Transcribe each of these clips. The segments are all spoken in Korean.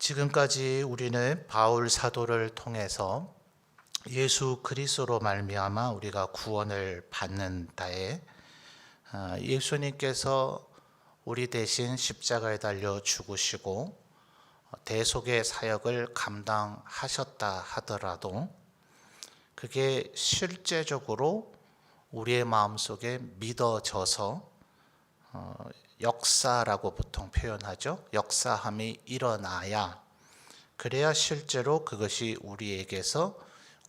지금까지 우리는 바울 사도를 통해서 예수 그리스도로 말미암아 우리가 구원을 받는다에 예수님께서 우리 대신 십자가에 달려 죽으시고 대속의 사역을 감당하셨다 하더라도 그게 실제적으로 우리의 마음속에 믿어져서 역사라고 보통 표현하죠. 역사함이 일어나야, 그래야 실제로 그것이 우리에게서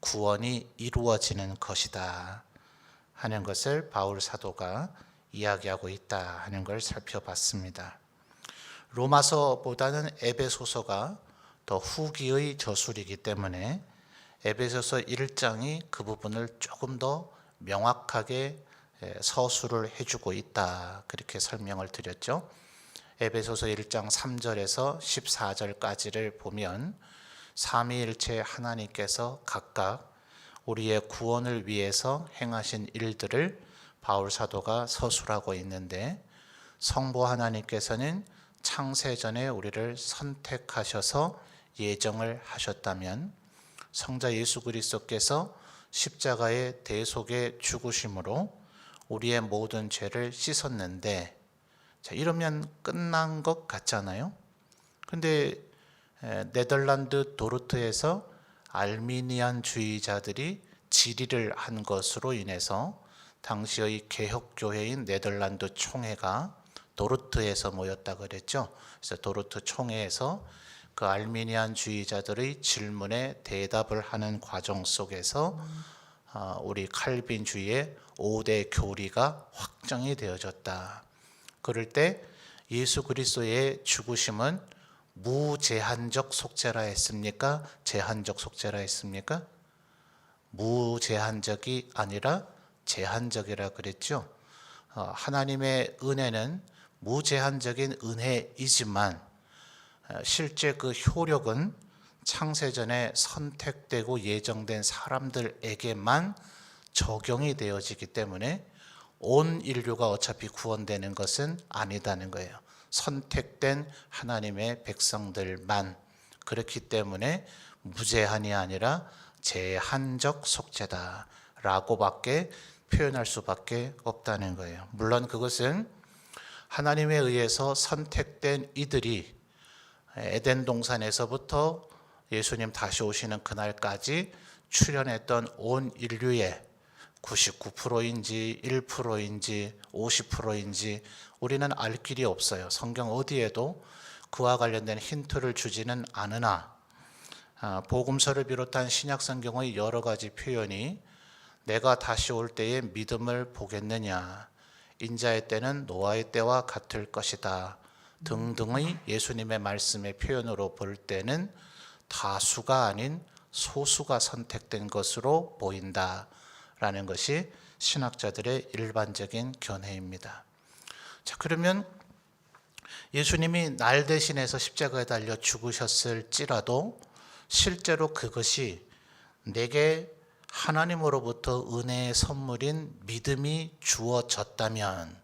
구원이 이루어지는 것이다 하는 것을 바울 사도가 이야기하고 있다 하는 걸 살펴봤습니다. 로마서보다는 에베소서가 더 후기의 저술이기 때문에 에베소서 1장이 그 부분을 조금 더 명확하게 서술을 해주고 있다, 그렇게 설명을 드렸죠. 에베소서 1장 3절에서 14절까지를 보면 삼위일체 하나님께서 각각 우리의 구원을 위해서 행하신 일들을 바울 사도가 서술하고 있는데, 성부 하나님께서는 창세전에 우리를 선택하셔서 예정을 하셨다면 성자 예수 그리스도께서 십자가의 대속의 죽으심으로 우리의 모든 죄를 씻었는데, 자, 이러면 끝난 것 같잖아요. 근데 네덜란드 도르트에서 알미니안주의자들이 질의를 한 것으로 인해서 당시의 개혁교회인 네덜란드 총회가 도르트에서 모였다 그랬죠. 그래서 도르트 총회에서 그 알미니안주의자들의 질문에 대답을 하는 과정 속에서 우리 칼빈주의의 5대 교리가 확정이 되어졌다. 그럴 때 예수 그리스도의 죽으심은 무제한적 속죄라 했습니까? 제한적 속죄라 했습니까? 무제한적이 아니라 제한적이라 그랬죠. 하나님의 은혜는 무제한적인 은혜이지만 실제 그 효력은 창세전에 선택되고 예정된 사람들에게만 적용이 되어지기 때문에 온 인류가 어차피 구원되는 것은 아니다는 거예요. 선택된 하나님의 백성들만. 그렇기 때문에 무제한이 아니라 제한적 속죄다 라고밖에 표현할 수밖에 없다는 거예요. 물론 그것은 하나님에 의해서 선택된 이들이 에덴 동산에서부터 예수님 다시 오시는 그날까지 출현했던 온 인류의 99%인지 1%인지 50%인지 우리는 알 길이 없어요. 성경 어디에도 그와 관련된 힌트를 주지는 않으나 복음서를 비롯한 신약 성경의 여러 가지 표현이 내가 다시 올 때에 믿음을 보겠느냐, 인자의 때는 노아의 때와 같을 것이다 등등의 예수님의 말씀의 표현으로 볼 때는 다수가 아닌 소수가 선택된 것으로 보인다라는 것이 신학자들의 일반적인 견해입니다. 자, 그러면 예수님이 날 대신해서 십자가에 달려 죽으셨을지라도 실제로 그것이 내게 하나님으로부터 은혜의 선물인 믿음이 주어졌다면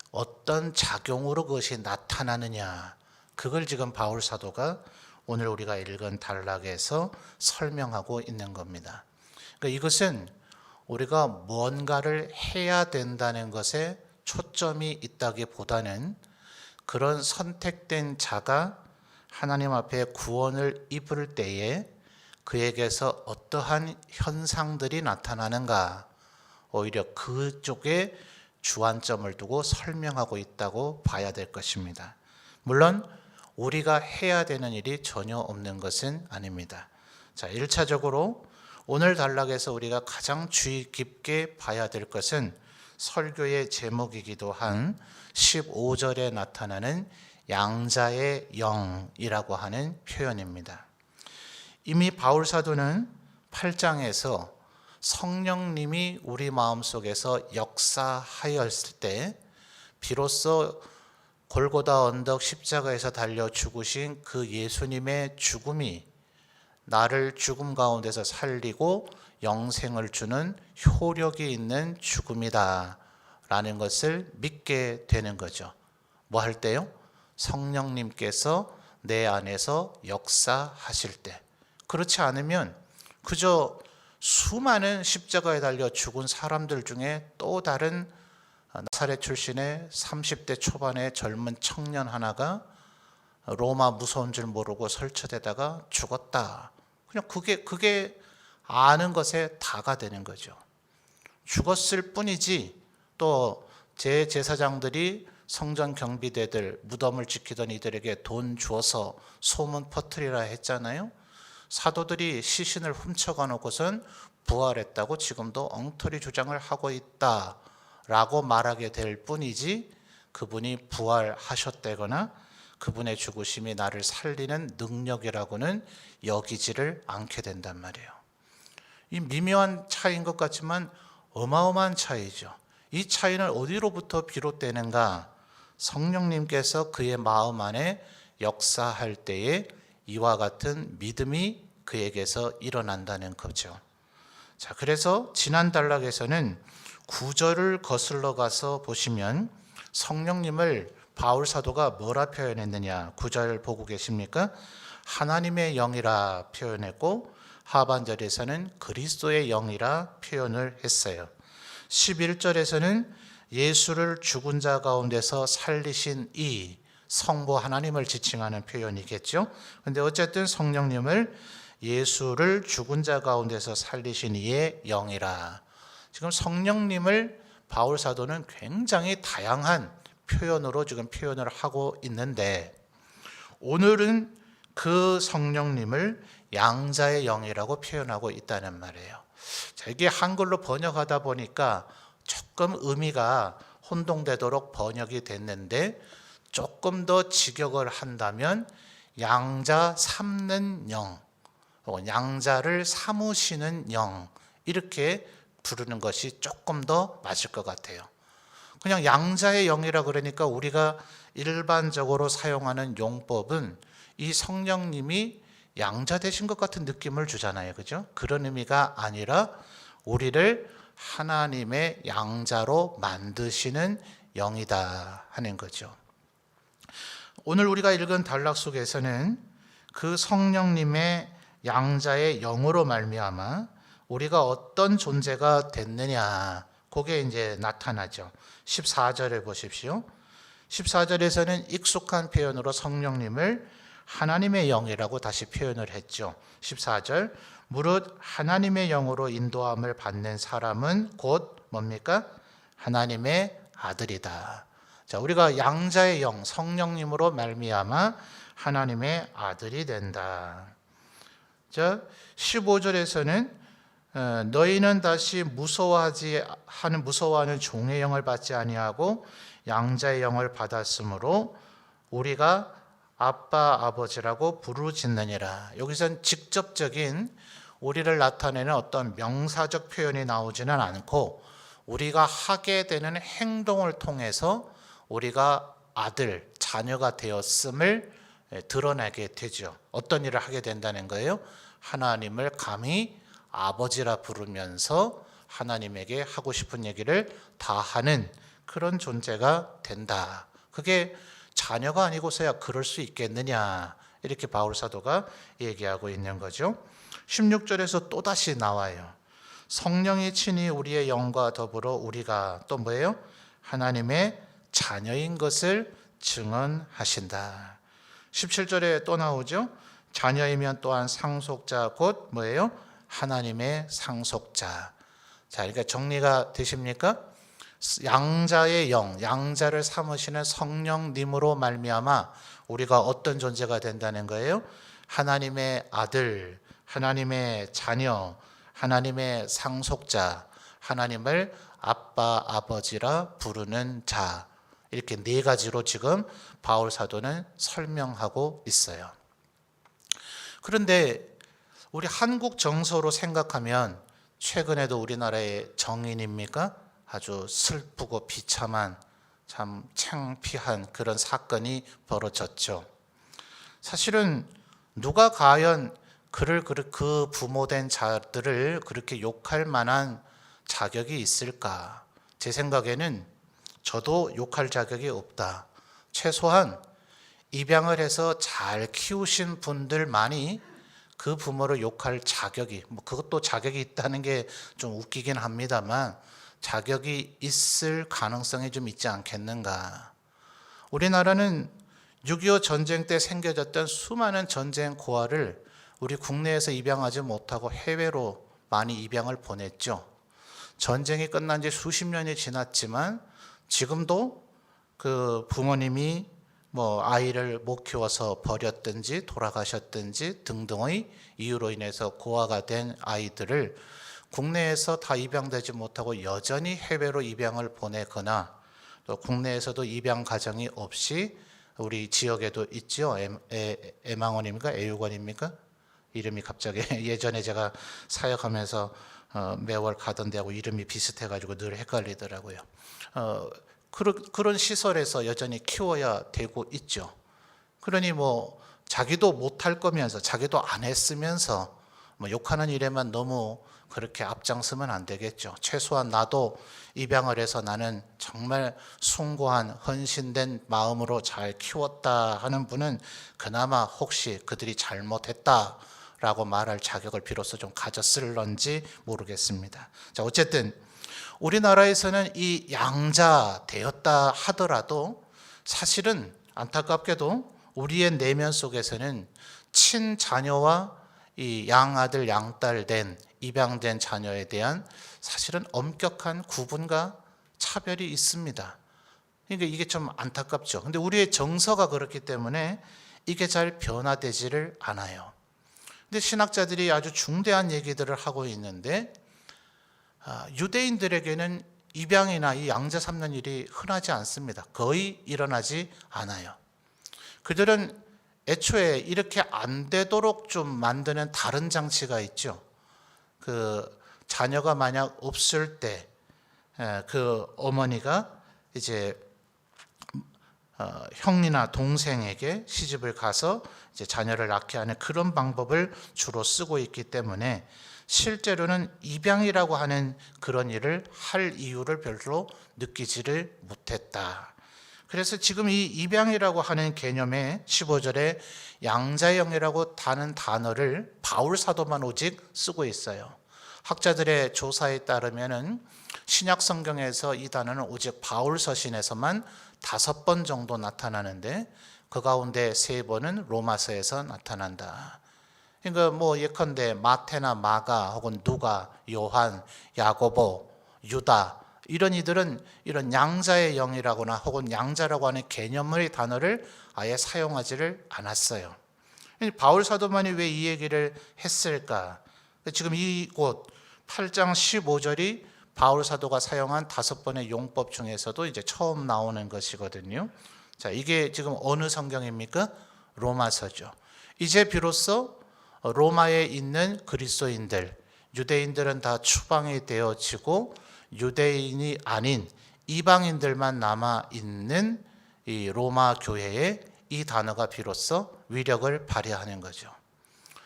어떤 작용으로 그것이 나타나느냐, 그걸 지금 바울 사도가 오늘 우리가 읽은 단락에서 설명하고 있는 겁니다. 그러니까 이것은 우리가 뭔가를 해야 된다는 것에 초점이 있다기보다는 그런 선택된 자가 하나님 앞에 구원을 입을 때에 그에게서 어떠한 현상들이 나타나는가, 오히려 그쪽에 주안점을 두고 설명하고 있다고 봐야 될 것입니다. 물론 우리가 해야 되는 일이 전혀 없는 것은 아닙니다. 자, 1차적으로 오늘 단락에서 우리가 가장 주의 깊게 봐야 될 것은 설교의 제목이기도 한 15절에 나타나는 양자의 영이라고 하는 표현입니다. 이미 바울 사도는 8장에서 성령님이 우리 마음속에서 역사하였을 때 비로소 골고다 언덕 십자가에서 달려 죽으신 그 예수님의 죽음이 나를 죽음 가운데서 살리고 영생을 주는 효력이 있는 죽음이다 라는 것을 믿게 되는 거죠. 뭐 할 때요? 성령님께서 내 안에서 역사하실 때, 그렇지 않으면 그저 수많은 십자가에 달려 죽은 사람들 중에 또 다른 나사렛 출신의 30대 초반의 젊은 청년 하나가 로마 무서운 줄 모르고 설쳐대다가 죽었다. 그냥 그게 아는 것에 다가 되는 거죠. 죽었을 뿐이지 또 제 제사장들이 성전 경비대들 무덤을 지키던 이들에게 돈 주어서 소문 퍼뜨리라 했잖아요. 사도들이 시신을 훔쳐가 놓고선 부활했다고 지금도 엉터리 주장을 하고 있다라고 말하게 될 뿐이지 그분이 부활하셨다거나 그분의 죽으심이 나를 살리는 능력이라고는 여기지를 않게 된단 말이에요. 이 미묘한 차이인 것 같지만 어마어마한 차이죠. 이 차이는 어디로부터 비롯되는가? 성령님께서 그의 마음 안에 역사할 때에 이와 같은 믿음이 그에게서 일어난다는 거죠. 자, 그래서 지난 단락에서는 9절을 거슬러 가서 보시면 성령님을 바울 사도가 뭐라 표현했느냐? 9절 보고 계십니까? 하나님의 영이라 표현했고 하반절에서는 그리스도의 영이라 표현을 했어요. 11절에서는 예수를 죽은 자 가운데서 살리신 이 성부 하나님을 지칭하는 표현이겠죠. 근데 어쨌든 성령님을 예수를 죽은 자 가운데서 살리신 이의 영이라. 지금 성령님을 바울 사도는 굉장히 다양한 표현으로 지금 표현을 하고 있는데 오늘은 그 성령님을 양자의 영이라고 표현하고 있다는 말이에요. 자, 이게 한글로 번역하다 보니까 조금 의미가 혼동되도록 번역이 됐는데 조금 더 직역을 한다면 양자 삼는 영, 양자를 삼으시는 영 이렇게 부르는 것이 조금 더 맞을 것 같아요. 그냥 양자의 영이라 그러니까 우리가 일반적으로 사용하는 용법은 이 성령님이 양자 되신 것 같은 느낌을 주잖아요. 그죠? 그런 의미가 아니라 우리를 하나님의 양자로 만드시는 영이다 하는 거죠. 오늘 우리가 읽은 단락 속에서는 그 성령님의 양자의 영으로 말미암아 우리가 어떤 존재가 됐느냐, 그게 이제 나타나죠. 14절에 보십시오. 14절에서는 익숙한 표현으로 성령님을 하나님의 영이라고 다시 표현을 했죠. 14절, 무릇 하나님의 영으로 인도함을 받는 사람은 곧 뭡니까? 하나님의 아들이다. 자, 우리가 양자의 영, 성령님으로 말미암아 하나님의 아들이 된다. 자, 15절에서는 너희는 다시 무서워하는 종의 영을 받지 아니하고 양자의 영을 받았으므로 우리가 아빠 아버지라고 부르짖느니라. 여기서는 직접적인 우리를 나타내는 어떤 명사적 표현이 나오지는 않고 우리가 하게 되는 행동을 통해서 우리가 아들, 자녀가 되었음을 드러내게 되죠. 어떤 일을 하게 된다는 거예요? 하나님을 감히 아버지라 부르면서 하나님에게 하고 싶은 얘기를 다 하는 그런 존재가 된다. 그게 자녀가 아니고서야 그럴 수 있겠느냐, 이렇게 바울 사도가 얘기하고 있는 거죠. 16절에서 또다시 나와요. 성령이 친히 우리의 영과 더불어 우리가 또 뭐예요? 하나님의 자녀인 것을 증언하신다. 17절에 또 나오죠. 자녀이면 또한 상속자 곧 뭐예요? 하나님의 상속자. 자, 그러니까 정리가 되십니까? 양자의 영, 양자를 삼으시는 성령님으로 말미암아 우리가 어떤 존재가 된다는 거예요? 하나님의 아들, 하나님의 자녀, 하나님의 상속자, 하나님을 아빠, 아버지라 부르는 자. 이렇게 네 가지로 지금 바울 사도는 설명하고 있어요. 그런데 우리 한국 정서로 생각하면 최근에도 우리나라의 정인입니까? 아주 슬프고 비참한 참 창피한 그런 사건이 벌어졌죠. 사실은 누가 과연 그 부모된 자들을 그렇게 욕할 만한 자격이 있을까? 제 생각에는 저도 욕할 자격이 없다. 최소한 입양을 해서 잘 키우신 분들만이 그 부모를 욕할 자격이, 그것도 자격이 있다는 게 좀 웃기긴 합니다만 자격이 있을 가능성이 좀 있지 않겠는가. 우리나라는 6.25 전쟁 때 생겨졌던 수많은 전쟁 고아를 우리 국내에서 입양하지 못하고 해외로 많이 입양을 보냈죠. 전쟁이 끝난 지 수십 년이 지났지만 지금도 그 부모님이 아이를 못 키워서 버렸든지 돌아가셨든지 등등의 이유로 인해서 고아가 된 아이들을 국내에서 다 입양되지 못하고 여전히 해외로 입양을 보내거나 또 국내에서도 입양 가정이 없이 우리 지역에도 있죠. 애망원입니까? 애육원입니까? 이름이 갑자기 예전에 제가 사역하면서 매월 가던 데하고 이름이 비슷해가지고 늘 헷갈리더라고요. 그런 시설에서 여전히 키워야 되고 있죠. 그러니 자기도 못할 거면서 자기도 안 했으면서 욕하는 일에만 너무 그렇게 앞장서면 안 되겠죠. 최소한 나도 입양을 해서 나는 정말 숭고한 헌신된 마음으로 잘 키웠다 하는 분은 그나마 혹시 그들이 잘못했다라고 말할 자격을 비로소 좀 가졌을런지 모르겠습니다. 자, 어쨌든 우리나라에서는 이 양자 되었다 하더라도 사실은 안타깝게도 우리의 내면 속에서는 친자녀와 이 양아들 양딸 된 입양된 자녀에 대한 사실은 엄격한 구분과 차별이 있습니다. 그러니까 이게 좀 안타깝죠. 근데 우리의 정서가 그렇기 때문에 이게 잘 변화되지를 않아요. 근데 신학자들이 아주 중대한 얘기들을 하고 있는데 유대인들에게는 입양이나 이 양자 삼는 일이 흔하지 않습니다. 거의 일어나지 않아요. 그들은 애초에 이렇게 안 되도록 좀 만드는 다른 장치가 있죠. 그 자녀가 만약 없을 때 그 어머니가 이제 형이나 동생에게 시집을 가서 이제 자녀를 낳게 하는 그런 방법을 주로 쓰고 있기 때문에 실제로는 입양이라고 하는 그런 일을 할 이유를 별로 느끼지를 못했다. 그래서 지금 이 입양이라고 하는 개념에 15절에 양자형이라고 하는 단어를 바울 사도만 오직 쓰고 있어요. 학자들의 조사에 따르면은 신약 성경에서 이 단어는 오직 바울 서신에서만 5번 정도 나타나는데 그 가운데 3번은 로마서에서 나타난다. 그러니까 예컨대 마태나 마가 혹은 누가, 요한, 야고보, 유다 이런 이들은 이런 양자의 영이라거나 혹은 양자라고 하는 개념의 단어를 아예 사용하지를 않았어요. 바울 사도만이 왜 이 얘기를 했을까? 지금 이곳 8장 15절이 바울 사도가 사용한 5번의 용법 중에서도 이제 처음 나오는 것이거든요. 자, 이게 지금 어느 성경입니까? 로마서죠. 이제 비로소 로마에 있는 그리스도인들, 유대인들은 다 추방이 되어지고 유대인이 아닌 이방인들만 남아 있는 이 로마 교회에 이 단어가 비로소 위력을 발휘하는 거죠.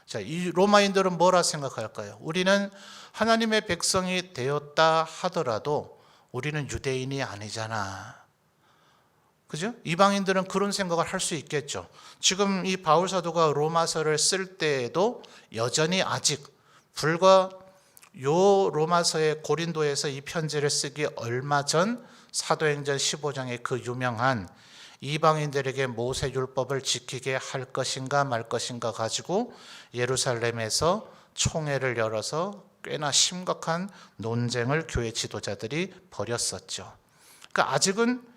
자, 이 로마인들은 뭐라 생각할까요? 우리는 하나님의 백성이 되었다 하더라도 우리는 유대인이 아니잖아. 그죠? 이방인들은 그런 생각을 할 수 있겠죠. 지금 이 바울 사도가 로마서를 쓸 때에도 여전히 아직 불과 요 로마서의 고린도에서 이 편지를 쓰기 얼마 전 사도행전 15장의 그 유명한 이방인들에게 모세율법을 지키게 할 것인가 말 것인가 가지고 예루살렘에서 총회를 열어서 꽤나 심각한 논쟁을 교회 지도자들이 벌였었죠. 그러니까 아직은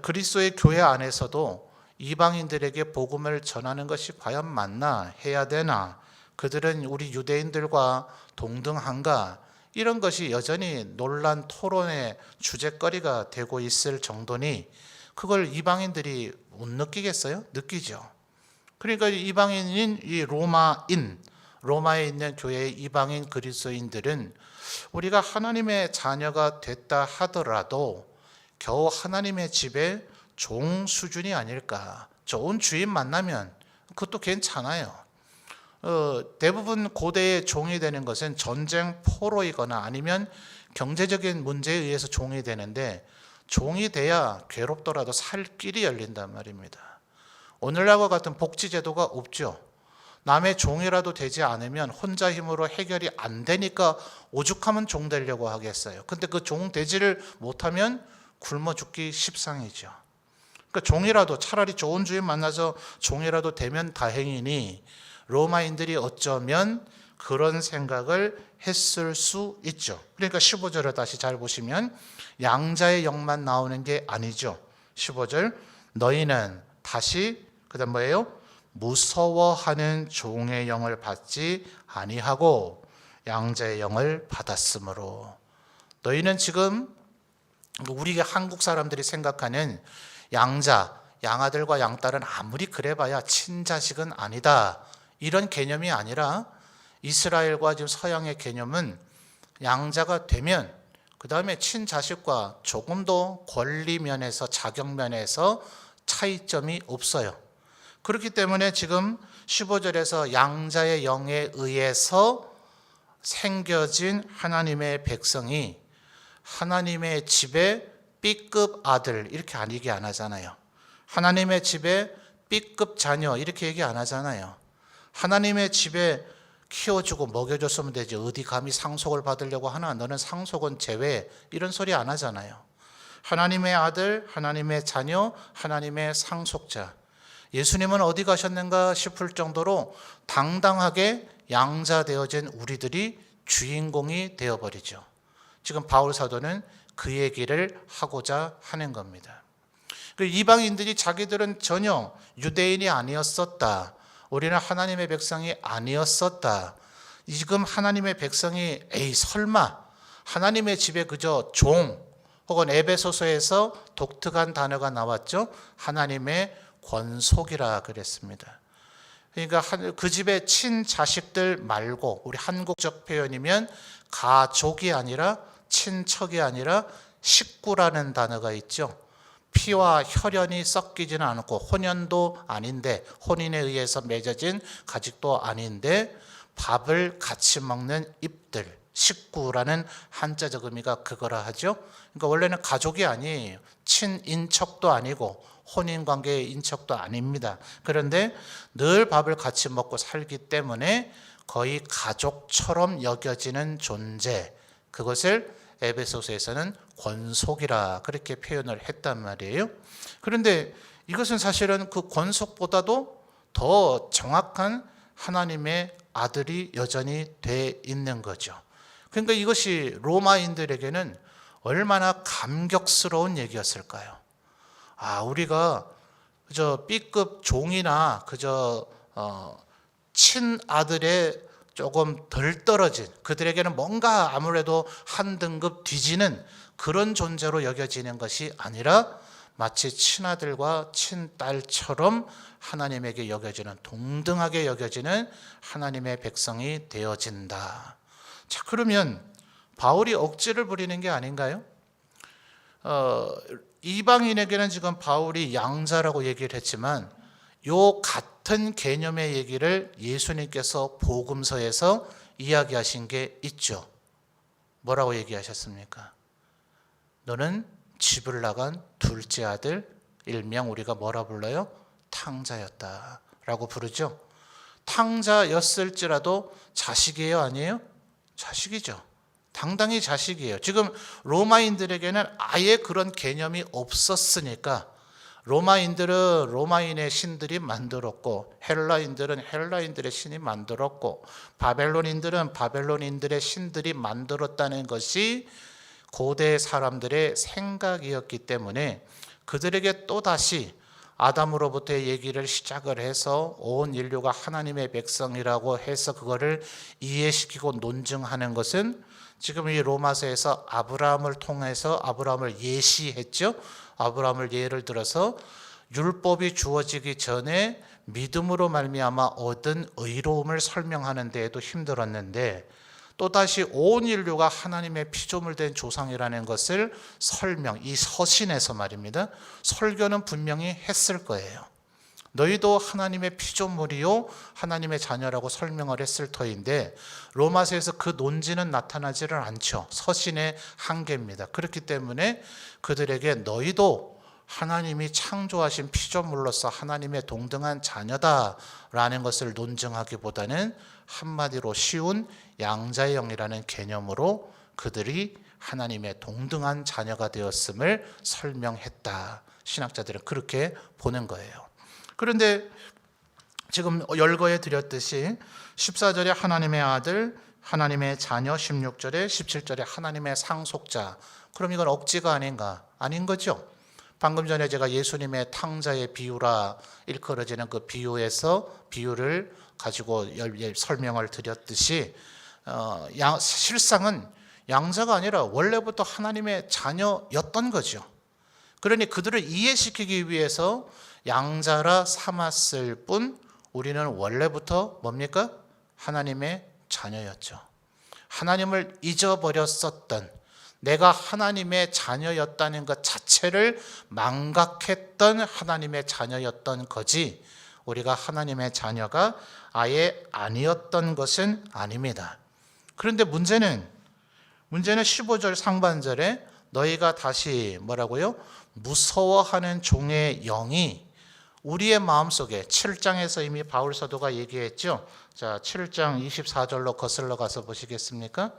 그리스도의 교회 안에서도 이방인들에게 복음을 전하는 것이 과연 맞나, 해야 되나, 그들은 우리 유대인들과 동등한가, 이런 것이 여전히 논란 토론의 주제거리가 되고 있을 정도니 그걸 이방인들이 못 느끼겠어요? 느끼죠. 그러니까 이방인인 이 로마에 있는 교회의 이방인 그리스도인들은 우리가 하나님의 자녀가 됐다 하더라도 겨우 하나님의 집에 종 수준이 아닐까. 좋은 주인 만나면 그것도 괜찮아요. 대부분 고대의 종이 되는 것은 전쟁 포로이거나 아니면 경제적인 문제에 의해서 종이 되는데 종이 돼야 괴롭더라도 살 길이 열린단 말입니다. 오늘날과 같은 복지제도가 없죠. 남의 종이라도 되지 않으면 혼자 힘으로 해결이 안 되니까 오죽하면 종 되려고 하겠어요. 근데 그 종 되지를 못하면 굶어 죽기 십상이죠. 그러니까 종이라도 차라리 좋은 주인 만나서 종이라도 되면 다행이니 로마인들이 어쩌면 그런 생각을 했을 수 있죠. 그러니까 15절을 다시 잘 보시면 양자의 영만 나오는 게 아니죠. 15절 너희는 다시 그다음 뭐예요? 무서워하는 종의 영을 받지 아니하고 양자의 영을 받았으므로. 너희는 지금 우리가 한국 사람들이 생각하는 양자, 양아들과 양딸은 아무리 그래봐야 친자식은 아니다, 이런 개념이 아니라 이스라엘과 지금 서양의 개념은 양자가 되면 그 다음에 친자식과 조금도 권리 면에서 자격 면에서 차이점이 없어요. 그렇기 때문에 지금 15절에서 양자의 영에 의해서 생겨진 하나님의 백성이 하나님의 집에 B급 아들 이렇게 얘기 안 하잖아요. 하나님의 집에 B급 자녀 이렇게 얘기 안 하잖아요. 하나님의 집에 키워주고 먹여줬으면 되지 어디 감히 상속을 받으려고 하나, 너는 상속은 제외, 이런 소리 안 하잖아요. 하나님의 아들, 하나님의 자녀, 하나님의 상속자. 예수님은 어디 가셨는가 싶을 정도로 당당하게 양자되어진 우리들이 주인공이 되어버리죠. 지금 바울 사도는 그 얘기를 하고자 하는 겁니다. 이방인들이 자기들은 전혀 유대인이 아니었었다, 우리는 하나님의 백성이 아니었었다, 지금 하나님의 백성이 에이 설마 하나님의 집에 그저 종, 혹은 에베소서에서 독특한 단어가 나왔죠. 하나님의 권속이라 그랬습니다. 그러니까 그 집의 친자식들 말고, 우리 한국적 표현이면 가족이 아니라 친척이 아니라 식구라는 단어가 있죠. 피와 혈연이 섞이지는 않고 혼연도 아닌데, 혼인에 의해서 맺어진 가족도 아닌데 밥을 같이 먹는 입들, 식구라는 한자적 의미가 그거라 하죠. 그러니까 원래는 가족이 아니에요. 친인척도 아니고 혼인관계의 인척도 아닙니다. 그런데 늘 밥을 같이 먹고 살기 때문에 거의 가족처럼 여겨지는 존재, 그것을 에베소서에서는 권속이라 그렇게 표현을 했단 말이에요. 그런데 이것은 사실은 그 권속보다도 더 정확한 하나님의 아들이 여전히 돼 있는 거죠. 그러니까 이것이 로마인들에게는 얼마나 감격스러운 얘기였을까요? 우리가 그저 B급 종이나 그저 친아들의 조금 덜 떨어진, 그들에게는 뭔가 아무래도 한 등급 뒤지는 그런 존재로 여겨지는 것이 아니라 마치 친아들과 친딸처럼 하나님에게 여겨지는, 동등하게 여겨지는 하나님의 백성이 되어진다. 자, 그러면 바울이 억지를 부리는 게 아닌가요? 이방인에게는 지금 바울이 양자라고 얘기를 했지만 요 같은 개념의 얘기를 예수님께서 복음서에서 이야기하신 게 있죠. 뭐라고 얘기하셨습니까? 너는 집을 나간 둘째 아들, 일명 우리가 뭐라 불러요? 탕자였다 라고 부르죠. 탕자였을지라도 자식이에요, 아니에요? 자식이죠. 당당히 자식이에요. 지금 로마인들에게는 아예 그런 개념이 없었으니까 로마인들은 로마인의 신들이 만들었고, 헬라인들은 헬라인들의 신이 만들었고, 바벨론인들은 바벨론인들의 신들이 만들었다는 것이 고대 사람들의 생각이었기 때문에 그들에게 또다시 아담으로부터의 얘기를 시작을 해서 온 인류가 하나님의 백성이라고 해서 그거를 이해시키고 논증하는 것은 지금 이 로마서에서 아브라함을 통해서 아브라함을 예시했죠. 아브라함을 예를 들어서 율법이 주어지기 전에 믿음으로 말미암아 얻은 의로움을 설명하는 데에도 힘들었는데, 또다시 온 인류가 하나님의 피조물 된 조상이라는 것을 이 서신에서 말입니다, 설교는 분명히 했을 거예요. 너희도 하나님의 피조물이요 하나님의 자녀라고 설명을 했을 터인데 로마서에서 그 논지는 나타나지를 않죠. 서신의 한계입니다. 그렇기 때문에 그들에게 너희도 하나님이 창조하신 피조물로서 하나님의 동등한 자녀다라는 것을 논증하기보다는 한마디로 쉬운 양자의 영이라는 개념으로 그들이 하나님의 동등한 자녀가 되었음을 설명했다. 신학자들은 그렇게 보는 거예요. 그런데 지금 열거해 드렸듯이 14절에 하나님의 아들, 하나님의 자녀, 16절에 17절에 하나님의 상속자. 그럼 이건 억지가 아닌가? 아닌 거죠. 방금 전에 제가 예수님의 탕자의 비유라 일컬어지는 그 비유를 가지고 설명을 드렸듯이 실상은 양자가 아니라 원래부터 하나님의 자녀였던 거죠. 그러니 그들을 이해시키기 위해서 양자라 삼았을 뿐 우리는 원래부터 뭡니까? 하나님의 자녀였죠. 하나님을 잊어버렸었던, 내가 하나님의 자녀였다는 것 자체를 망각했던 하나님의 자녀였던 거지, 우리가 하나님의 자녀가 아예 아니었던 것은 아닙니다. 그런데 문제는 15절 상반절에 너희가 다시 뭐라고요? 무서워하는 종의 영이 우리의 마음속에, 7장에서 이미 바울 사도가 얘기했죠. 자, 7장 24절로 거슬러 가서 보시겠습니까?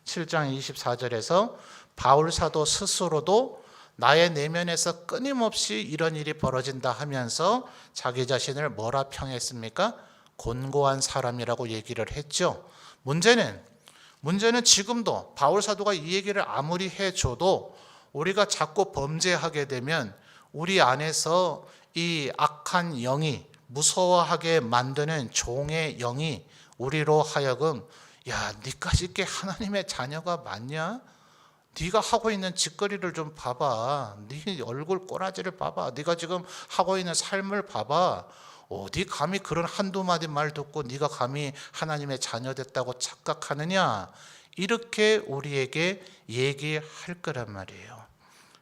7장 24절에서 바울 사도 스스로도 나의 내면에서 끊임없이 이런 일이 벌어진다 하면서 자기 자신을 뭐라 평했습니까? 곤고한 사람이라고 얘기를 했죠. 문제는 지금도 바울 사도가 이 얘기를 아무리 해줘도 우리가 자꾸 범죄하게 되면 우리 안에서 이 악한 영이, 무서워하게 만드는 종의 영이 우리로 하여금, 야, 니까지 게 하나님의 자녀가 맞냐? 네가 하고 있는 짓거리를 좀 봐봐. 네 얼굴 꼬라지를 봐봐. 네가 지금 하고 있는 삶을 봐봐. 어디 감히 그런 한두 마디 말 듣고 네가 감히 하나님의 자녀 됐다고 착각하느냐? 이렇게 우리에게 얘기할 거란 말이에요.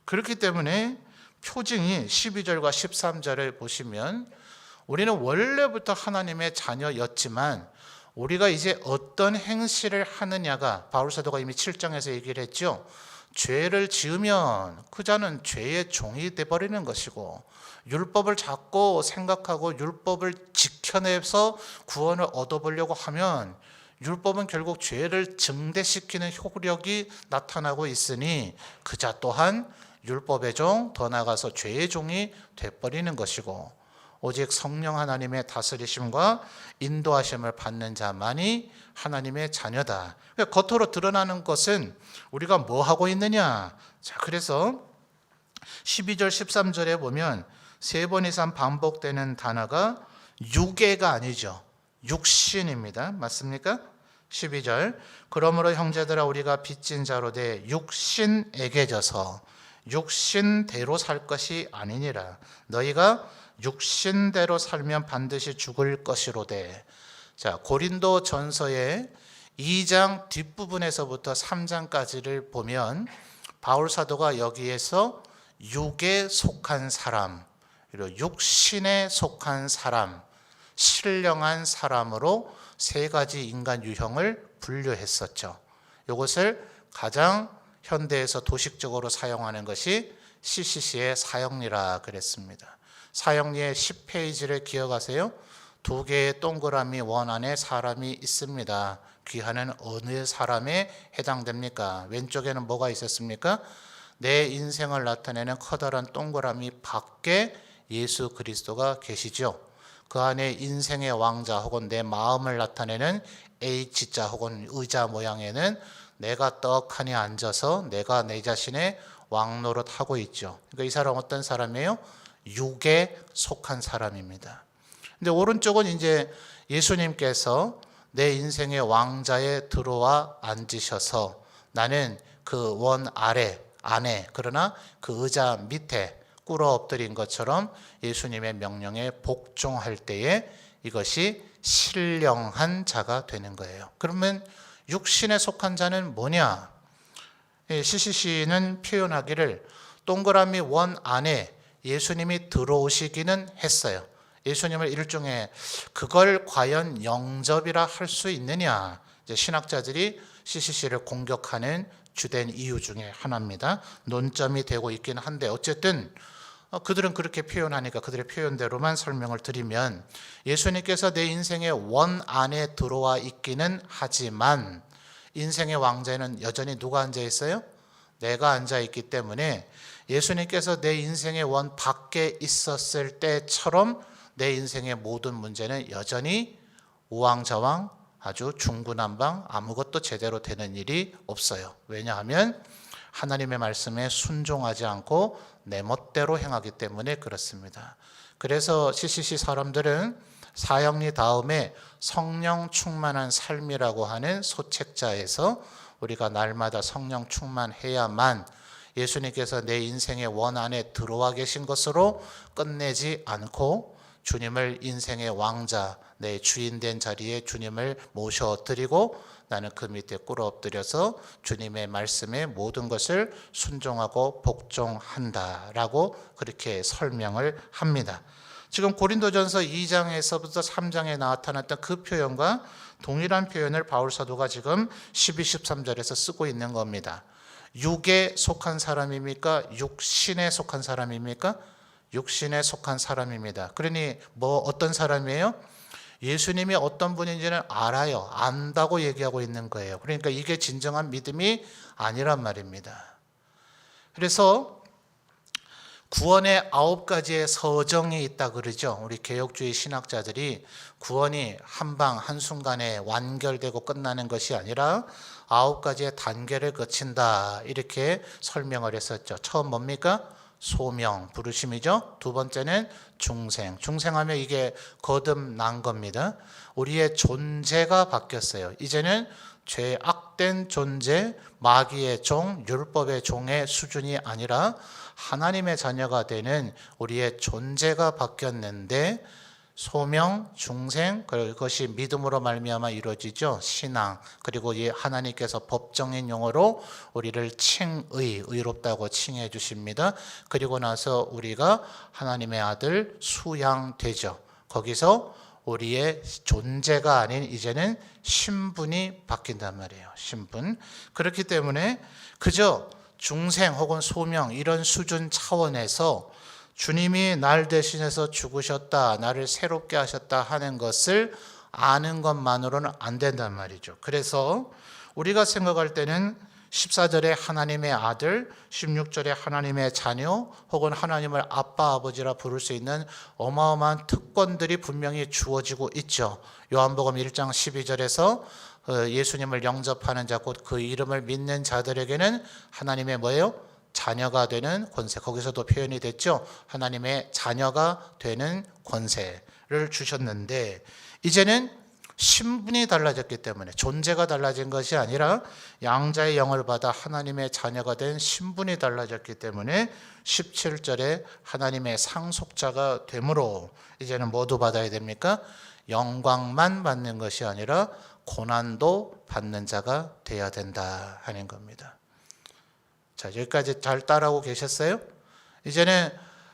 그렇기 때문에 표징이 12절과 13절을 보시면 우리는 원래부터 하나님의 자녀였지만 우리가 이제 어떤 행실을 하느냐가, 바울 사도가 이미 7장에서 얘기를 했죠. 죄를 지으면 그 자는 죄의 종이 되어버리는 것이고, 율법을 자꾸 생각하고 율법을 지켜내서 구원을 얻어보려고 하면 율법은 결국 죄를 증대시키는 효력이 나타나고 있으니 그 자 또한 율법의 종, 더 나아가서 죄의 종이 되어버리는 것이고, 오직 성령 하나님의 다스리심과 인도하심을 받는 자만이 하나님의 자녀다. 겉으로 드러나는 것은 우리가 뭐 하고 있느냐. 자, 그래서 12절 13절에 보면 3번 이상 반복되는 단어가 육애가 아니죠. 육신입니다. 맞습니까? 12절, 그러므로 형제들아 우리가 빚진 자로 돼 육신에게 져서 육신대로 살 것이 아니니라. 너희가 육신대로 살면 반드시 죽을 것이로되. 자, 고린도 전서의 2장 뒷부분에서부터 3장까지를 보면 바울 사도가 여기에서 육에 속한 사람, 그리고 육신에 속한 사람, 신령한 사람으로 3가지 인간 유형을 분류했었죠. 이것을 가장 현대에서 도식적으로 사용하는 것이 CCC의 사형리라 그랬습니다. 사형리의 10페이지를 기억하세요. 2개의 동그라미 원 안에 사람이 있습니다. 귀하는 어느 사람에 해당됩니까? 왼쪽에는 뭐가 있었습니까? 내 인생을 나타내는 커다란 동그라미 밖에 예수 그리스도가 계시죠. 그 안에 인생의 왕자 혹은 내 마음을 나타내는 H자 혹은 의자 모양에는 내가 떡하니 앉아서 내가 내 자신의 왕노릇 하고 있죠. 그러니까 이 사람 어떤 사람이에요? 육에 속한 사람입니다. 근데 오른쪽은 이제 예수님께서 내 인생의 왕자에 들어와 앉으셔서 나는 그 원 안에 그러나 그 의자 밑에 꿇어 엎드린 것처럼 예수님의 명령에 복종할 때에 이것이 신령한 자가 되는 거예요. 그러면 육신에 속한 자는 뭐냐? CCC는 표현하기를 동그라미 원 안에 예수님이 들어오시기는 했어요. 예수님을 일종의 그걸 과연 영접이라 할 수 있느냐? 이제 신학자들이 CCC를 공격하는 주된 이유 중에 하나입니다. 논점이 되고 있긴 한데 어쨌든 그들은 그렇게 표현하니까 그들의 표현대로만 설명을 드리면 예수님께서 내 인생의 원 안에 들어와 있기는 하지만 인생의 왕좌에는 여전히 누가 앉아 있어요? 내가 앉아 있기 때문에 예수님께서 내 인생의 원 밖에 있었을 때처럼 내 인생의 모든 문제는 여전히 우왕좌왕 아주 중구난방 아무것도 제대로 되는 일이 없어요. 왜냐하면 하나님의 말씀에 순종하지 않고 내 멋대로 행하기 때문에 그렇습니다. 그래서 CCC 사람들은 사형리 다음에 성령 충만한 삶이라고 하는 소책자에서 우리가 날마다 성령 충만해야만 예수님께서 내 인생의 원 안에 들어와 계신 것으로 끝내지 않고 주님을 인생의 왕자, 내 주인된 자리에 주님을 모셔드리고 나는 그 밑에 꿇어 엎드려서 주님의 말씀에 모든 것을 순종하고 복종한다라고 그렇게 설명을 합니다. 지금 고린도전서 2장에서부터 3장에 나타났던 그 표현과 동일한 표현을 바울 사도가 지금 12, 13절에서 쓰고 있는 겁니다. 육에 속한 사람입니까? 육신에 속한 사람입니까? 육신에 속한 사람입니다. 그러니 어떤 사람이에요? 예수님이 어떤 분인지는 알아요. 안다고 얘기하고 있는 거예요. 그러니까 이게 진정한 믿음이 아니란 말입니다. 그래서 구원의 9가지의 서정이 있다 그러죠. 우리 개혁주의 신학자들이 구원이 한방 한순간에 완결되고 끝나는 것이 아니라 9가지의 단계를 거친다 이렇게 설명을 했었죠. 처음 뭡니까? 소명, 부르심이죠. 두 번째는 중생. 중생하면 이게 거듭난 겁니다. 우리의 존재가 바뀌었어요. 이제는 죄악된 존재, 마귀의 종, 율법의 종의 수준이 아니라 하나님의 자녀가 되는 우리의 존재가 바뀌었는데 소명, 중생, 그것이 믿음으로 말미암아 이루어지죠. 신앙, 그리고 하나님께서 법정인 용어로 우리를 의롭다고 칭해 주십니다. 그리고 나서 우리가 하나님의 아들 수양되죠. 거기서 우리의 존재가 아닌 이제는 신분이 바뀐단 말이에요. 신분. 그렇기 때문에 그저 중생 혹은 소명 이런 수준 차원에서 주님이 날 대신해서 죽으셨다, 나를 새롭게 하셨다 하는 것을 아는 것만으로는 안 된단 말이죠. 그래서 우리가 생각할 때는 14절에 하나님의 아들, 16절에 하나님의 자녀 혹은 하나님을 아빠, 아버지라 부를 수 있는 어마어마한 특권들이 분명히 주어지고 있죠. 요한복음 1장 12절에서 예수님을 영접하는 자 곧 그 이름을 믿는 자들에게는 하나님의 뭐예요? 자녀가 되는 권세. 거기서도 표현이 됐죠. 하나님의 자녀가 되는 권세를 주셨는데 이제는 신분이 달라졌기 때문에 존재가 달라진 것이 아니라 양자의 영을 받아 하나님의 자녀가 된 신분이 달라졌기 때문에 17절에 하나님의 상속자가 되므로 이제는 뭐도 받아야 됩니까? 영광만 받는 것이 아니라 고난도 받는 자가 되어야 된다 하는 겁니다. 자, 여기까지 잘 따라오고 계셨어요? 이제는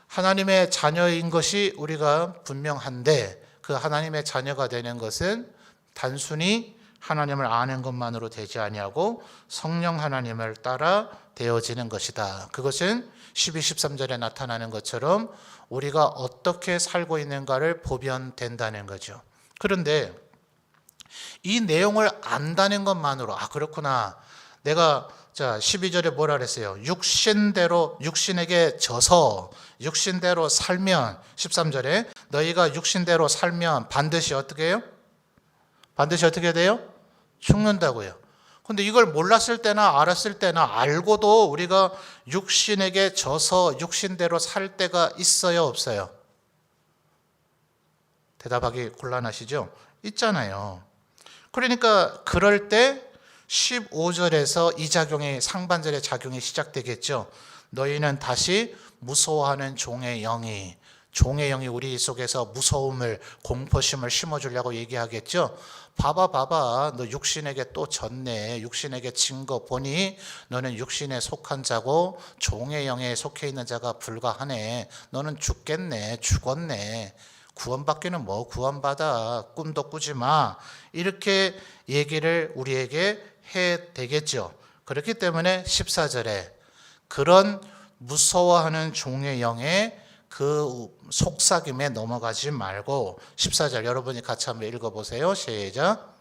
하나님의 자녀인 것이 우리가 분명한데 그 하나님의 자녀가 되는 것은 단순히 하나님을 아는 것만으로 되지 아니하고 성령 하나님을 따라 되어지는 것이다. 그것은 12, 13절에 나타나는 것처럼 우리가 어떻게 살고 있는가를 보면 된다는 거죠. 그런데 이 내용을 안다는 것만으로 그렇구나. 내가 12절에 뭐라 그랬어요? 육신에게 져서 육신대로 살면 13절에 너희가 육신대로 살면 반드시 어떻게 해요? 반드시 어떻게 돼요? 죽는다고요. 근데 이걸 몰랐을 때나 알았을 때나 알고도 우리가 육신에게 져서 육신대로 살 때가 있어요, 없어요? 대답하기 곤란하시죠? 있잖아요. 그러니까 그럴 때 15절에서 이 작용이 상반절의 작용이 시작되겠죠. 너희는 다시 무서워하는 종의 영이 우리 속에서 무서움을 공포심을 심어주려고 얘기하겠죠. 봐봐 너 육신에게 또 졌네. 육신에게 진 거 보니 너는 육신에 속한 자고 종의 영에 속해 있는 자가 불가하네. 너는 죽었네. 구원받기는 뭐 구원받아. 꿈도 꾸지 마. 이렇게 얘기를 우리에게 해 되겠죠. 그렇기 때문에 14절에 그런 무서워하는 종의 영에 그 속삭임에 넘어가지 말고 14절 여러분이 같이 한번 읽어보세요. 시작.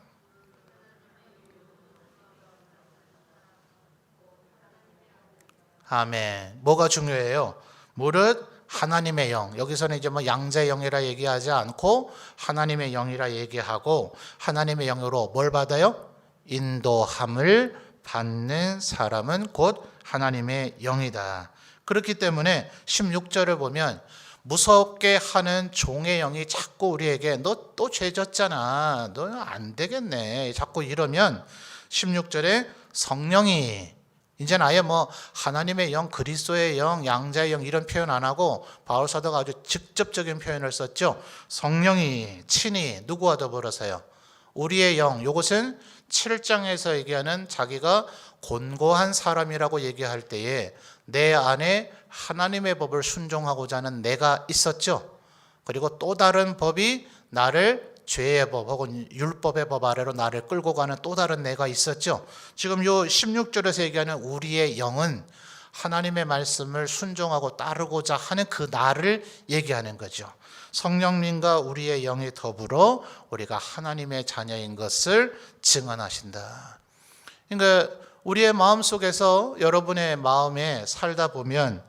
아멘. 뭐가 중요해요? 무릇 하나님의 영. 여기서는 이제 뭐 양자의 영이라 얘기하지 않고 하나님의 영이라 얘기하고 하나님의 영으로 뭘 받아요? 인도함을 받는 사람은 곧 하나님의 영이다. 그렇기 때문에 16절을 보면 무섭게 하는 종의 영이 자꾸 우리에게 너 또 죄졌잖아. 너 안 되겠네. 자꾸 이러면 16절에 성령이 이제는 아예 뭐 하나님의 영, 그리스도의 영, 양자의 영 이런 표현 안 하고 바울 사도가 아주 직접적인 표현을 썼죠. 성령이 친히 누구와 더불어서요? 우리의 영, 이것은 7장에서 얘기하는 자기가 곤고한 사람이라고 얘기할 때에 내 안에 하나님의 법을 순종하고자 하는 내가 있었죠. 그리고 또 다른 법이 나를 죄의 법 혹은 율법의 법 아래로 나를 끌고 가는 또 다른 내가 있었죠. 지금 요 16절에서 얘기하는 우리의 영은 하나님의 말씀을 순종하고 따르고자 하는 그 나를 얘기하는 거죠. 성령님과 우리의 영이 더불어 우리가 하나님의 자녀인 것을 증언하신다. 그러니까 우리의 마음속에서 여러분의 마음에 살다 보면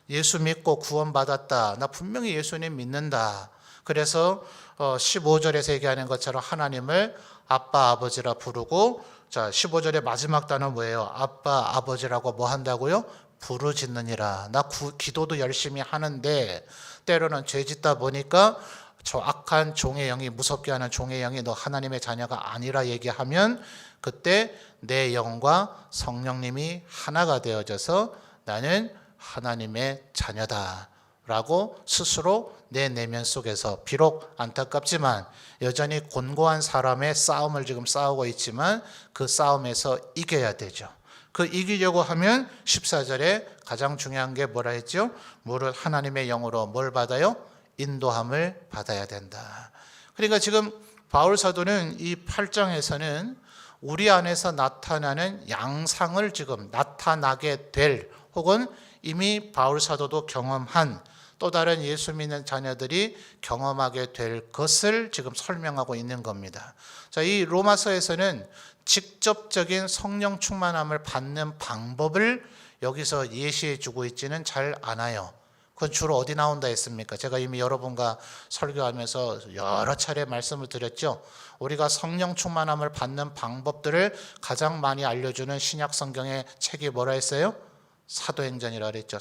예수 믿고 구원받았다. 나 분명히 예수님 믿는다. 그래서 15절에서 얘기하는 것처럼 하나님을 아빠 아버지라 부르고, 자 15절의 마지막 단어는 뭐예요? 아빠 아버지라고 뭐 한다고요? 부르짖느니라. 나 기도도 열심히 하는데 때로는 죄 짓다 보니까 저 악한 종의 영이, 무섭게 하는 종의 영이 너 하나님의 자녀가 아니라 얘기하면 그때 내 영과 성령님이 하나가 되어져서 나는 하나님의 자녀다 라고 스스로 내 내면 속에서 비록 안타깝지만 여전히 곤고한 사람의 싸움을 지금 싸우고 있지만 그 싸움에서 이겨야 되죠. 그 이기려고 하면 14절에 가장 중요한 게 뭐라 했죠? 무릇 하나님의 영으로 뭘 받아요? 인도함을 받아야 된다. 그러니까 지금 바울 사도는 이 8장에서는 우리 안에서 나타나는 양상을 지금 나타나게 될 혹은 이미 바울 사도도 경험한 또 다른 예수 믿는 자녀들이 경험하게 될 것을 지금 설명하고 있는 겁니다. 자, 이 로마서에서는 직접적인 성령 충만함을 받는 방법을 여기서 예시해 주고 있지는 잘 않아요. 그건 주로 어디 나온다 했습니까? 제가 이미 여러분과 설교하면서 여러 차례 말씀을 드렸죠. 우리가 성령 충만함을 받는 방법들을 가장 많이 알려주는 신약 성경의 책이 뭐라 했어요? 사도행전이라 그랬죠.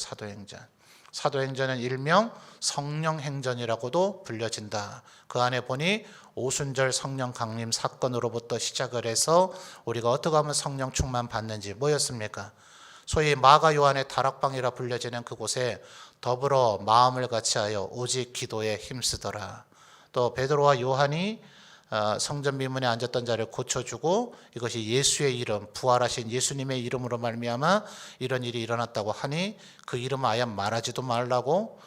사도행전은 일명 성령행전이라고도 불려진다. 그 안에 보니 오순절 성령 강림 사건으로부터 시작을 해서 우리가 어떻게 하면 성령 충만 받는지 뭐였습니까? 소위 마가 요한의 다락방이라 불려지는 그곳에 더불어 마음을 같이하여 오직 기도에 힘쓰더라. 또 베드로와 요한이 성전 미문에 앉았던 자를 고쳐주고 이것이 예수의 이름, 부활하신 예수님의 이름으로 말미암아 이런 일이 일어났다고 하니 그 이름을 아예 말하지도 말라고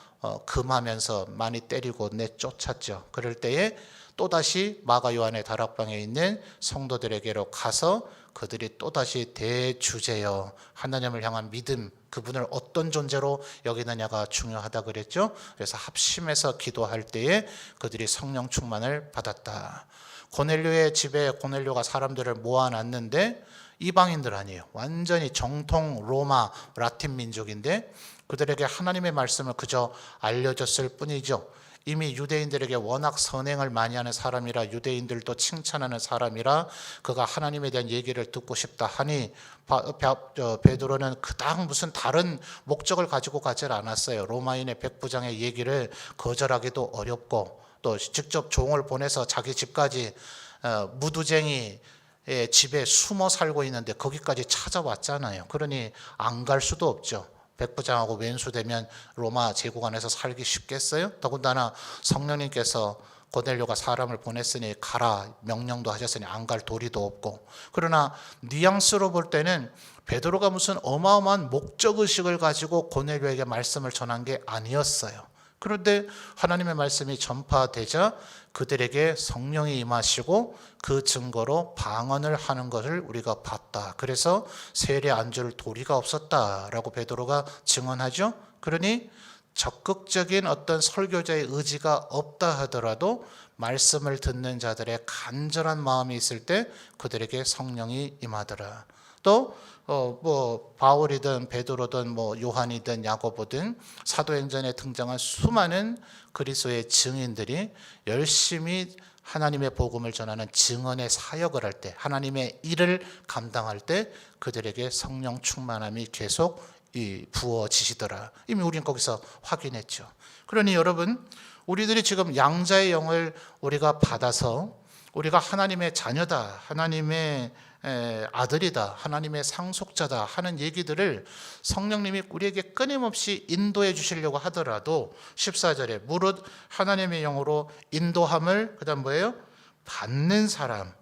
금하면서 많이 때리고 내쫓았죠. 그럴 때에 또다시 마가 요한의 다락방에 있는 성도들에게로 가서 그들이 또다시 대주제여 하나님을 향한 믿음, 그분을 어떤 존재로 여기느냐가 중요하다 그랬죠. 그래서 합심해서 기도할 때에 그들이 성령 충만을 받았다. 고넬료의 집에 고넬료가 사람들을 모아놨는데 이방인들 아니에요. 완전히 정통 로마 라틴 민족인데 그들에게 하나님의 말씀을 그저 알려줬을 뿐이죠. 이미 유대인들에게 워낙 선행을 많이 하는 사람이라 유대인들도 칭찬하는 사람이라 그가 하나님에 대한 얘기를 듣고 싶다 하니 베드로는 그닥 무슨 다른 목적을 가지고 가질 않았어요. 로마인의 백부장의 얘기를 거절하기도 어렵고 또 직접 종을 보내서 자기 집까지 무두쟁이의 집에 숨어 살고 있는데 거기까지 찾아왔잖아요. 그러니 안 갈 수도 없죠. 백부장하고 왼수되면 로마 제국 안에서 살기 쉽겠어요? 더군다나 성령님께서 고넬료가 사람을 보냈으니 가라 명령도 하셨으니 안 갈 도리도 없고. 그러나 뉘앙스로 볼 때는 베드로가 무슨 어마어마한 목적의식을 가지고 고넬료에게 말씀을 전한 게 아니었어요. 그런데 하나님의 말씀이 전파되자 그들에게 성령이 임하시고 그 증거로 방언을 하는 것을 우리가 봤다. 그래서 세례 안 줄 도리가 없었다라고 베드로가 증언하죠. 그러니 적극적인 어떤 설교자의 의지가 없다 하더라도 말씀을 듣는 자들의 간절한 마음이 있을 때 그들에게 성령이 임하더라. 또 바울이든 베드로든 요한이든 야고보든 사도행전에 등장한 수많은 그리스도의 증인들이 열심히 하나님의 복음을 전하는 증언의 사역을 할 때, 하나님의 일을 감당할 때 그들에게 성령 충만함이 계속 부어지시더라. 이미 우리는 거기서 확인했죠. 그러니 여러분, 우리들이 지금 양자의 영을 우리가 받아서 우리가 하나님의 자녀다, 하나님의 아들이다, 하나님의 상속자다 하는 얘기들을 성령님이 우리에게 끊임없이 인도해 주시려고 하더라도 14절에 무릇 하나님의 영으로 인도함을 그다음 뭐예요? 받는 사람.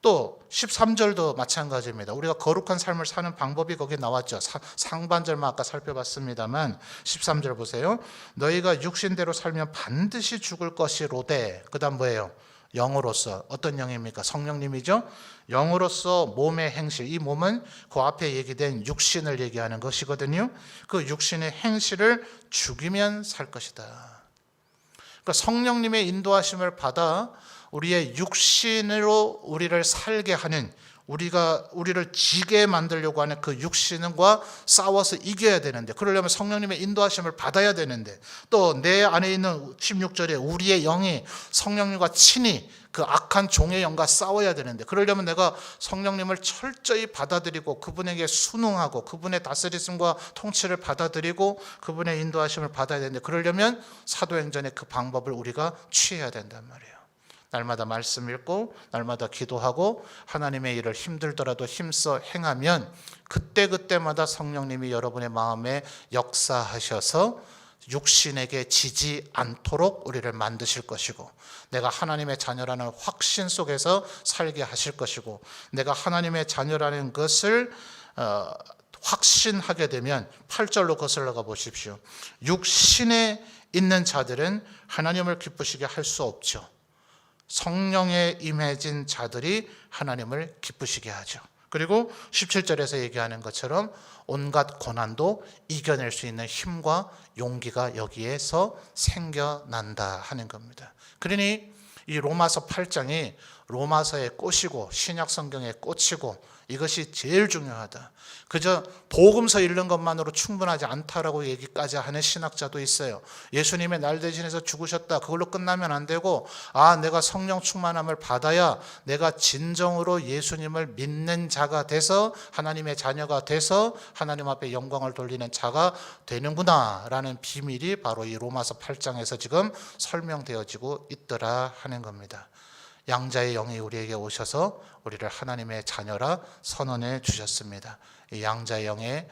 또 13절도 마찬가지입니다. 우리가 거룩한 삶을 사는 방법이 거기에 나왔죠. 상반절만 아까 살펴봤습니다만 13절 보세요. 너희가 육신대로 살면 반드시 죽을 것이로되, 그다음 뭐예요? 영으로서. 어떤 영입니까? 성령님이죠. 영으로서 몸의 행실, 이 몸은 그 앞에 얘기된 육신을 얘기하는 것이거든요. 그 육신의 행실을 죽이면 살 것이다. 그러니까 성령님의 인도하심을 받아 우리의 육신으로 우리를 살게 하는, 우리를 지게 만들려고 하는 그 육신과 싸워서 이겨야 되는데, 그러려면 성령님의 인도하심을 받아야 되는데, 또 내 안에 있는 16절에 우리의 영이 성령님과 친히 그 악한 종의 영과 싸워야 되는데, 그러려면 내가 성령님을 철저히 받아들이고 그분에게 순응하고 그분의 다스리심과 통치를 받아들이고 그분의 인도하심을 받아야 되는데, 그러려면 사도행전의 그 방법을 우리가 취해야 된단 말이에요. 날마다 말씀 읽고 날마다 기도하고 하나님의 일을 힘들더라도 힘써 행하면 그때그때마다 성령님이 여러분의 마음에 역사하셔서 육신에게 지지 않도록 우리를 만드실 것이고, 내가 하나님의 자녀라는 확신 속에서 살게 하실 것이고, 내가 하나님의 자녀라는 것을 확신하게 되면 8절로 거슬러가 보십시오. 육신에 있는 자들은 하나님을 기쁘시게 할 수 없죠. 성령에 임해진 자들이 하나님을 기쁘시게 하죠. 그리고 17절에서 얘기하는 것처럼 온갖 고난도 이겨낼 수 있는 힘과 용기가 여기에서 생겨난다 하는 겁니다. 그러니 이 로마서 8장이 로마서의 꽃이고 신약 성경의 꽃이고 이것이 제일 중요하다. 그저 복음서 읽는 것만으로 충분하지 않다라고 얘기까지 하는 신학자도 있어요. 예수님의 날 대신해서 죽으셨다, 그걸로 끝나면 안 되고, 내가 성령 충만함을 받아야 내가 진정으로 예수님을 믿는 자가 돼서 하나님의 자녀가 돼서 하나님 앞에 영광을 돌리는 자가 되는구나 라는 비밀이 바로 이 로마서 8장에서 지금 설명되어지고 있더라 하는 겁니다. 양자의 영이 우리에게 오셔서 우리를 하나님의 자녀라 선언해 주셨습니다. 이 양자의 영의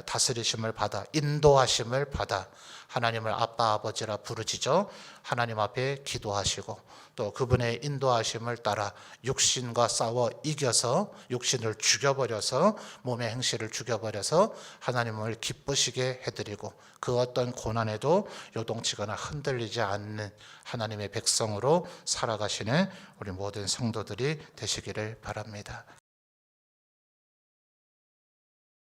다스리심을 받아, 인도하심을 받아 하나님을 아빠 아버지라 부르짖어 하나님 앞에 기도하시고, 또 그분의 인도하심을 따라 육신과 싸워 이겨서 육신을 죽여버려서 몸의 행실을 죽여버려서 하나님을 기쁘시게 해드리고, 그 어떤 고난에도 요동치거나 흔들리지 않는 하나님의 백성으로 살아가시는 우리 모든 성도들이 되시기를 바랍니다.